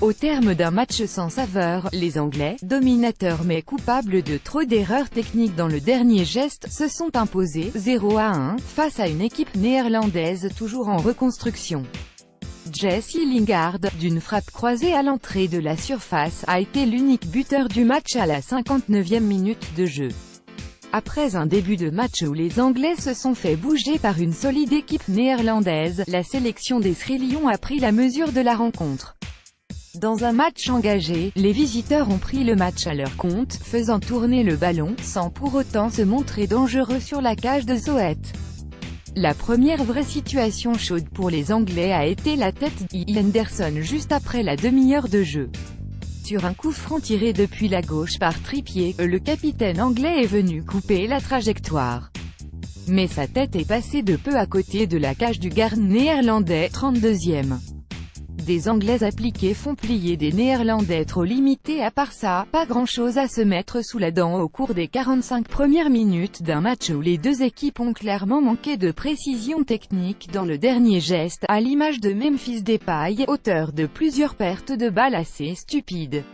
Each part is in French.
Au terme d'un match sans saveur, les Anglais, dominateurs mais coupables de trop d'erreurs techniques dans le dernier geste, se sont imposés 0-1 face à une équipe néerlandaise toujours en reconstruction. Jesse Lingard, d'une frappe croisée à l'entrée de la surface, a été l'unique buteur du match à la 59e minute de jeu. Après un début de match où les Anglais se sont fait bouger par une solide équipe néerlandaise, la sélection des Sri Lions a pris la mesure de la rencontre. Dans un match engagé, les visiteurs ont pris le match à leur compte, faisant tourner le ballon, sans pour autant se montrer dangereux sur la cage de Soweto. La première vraie situation chaude pour les Anglais a été la tête d'Henderson juste après la demi-heure de jeu. Sur un coup franc tiré depuis la gauche par Trippier, le capitaine anglais est venu couper la trajectoire. Mais sa tête est passée de peu à côté de la cage du garde néerlandais, 32e. Des Anglais appliqués font plier des Néerlandais trop limités. À part ça, pas grand-chose à se mettre sous la dent au cours des 45 premières minutes d'un match où les deux équipes ont clairement manqué de précision technique dans le dernier geste, à l'image de Memphis Depay, auteur de plusieurs pertes de balles assez stupides.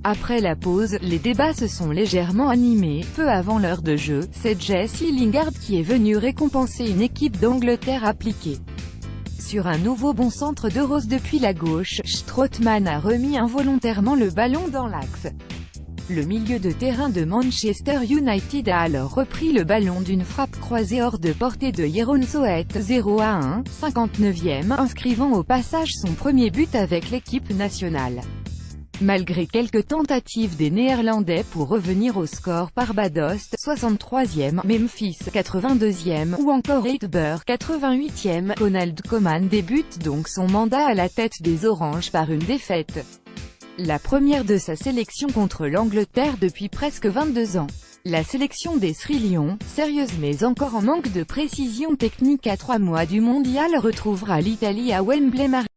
Après la pause, les débats se sont légèrement animés. Peu avant l'heure de jeu, c'est Jesse Lingard qui est venu récompenser une équipe d'Angleterre appliquée. Sur un nouveau bon centre de Rose depuis la gauche, Strootman a remis involontairement le ballon dans l'axe. Le milieu de terrain de Manchester United a alors repris le ballon d'une frappe croisée hors de portée de Jeroen Soweto, 0-1, 59e, inscrivant au passage son premier but avec l'équipe nationale. Malgré quelques tentatives des Néerlandais pour revenir au score, Barbados, 63e, Memphis, 82e, ou encore Eidberg, 88e, Ronald Koeman débute donc son mandat à la tête des Oranges par une défaite. La première de sa sélection contre l'Angleterre depuis presque 22 ans. La sélection des Sri Lions, sérieuse mais encore en manque de précision technique à 3 mois du mondial, retrouvera l'Italie à Wembley mardi.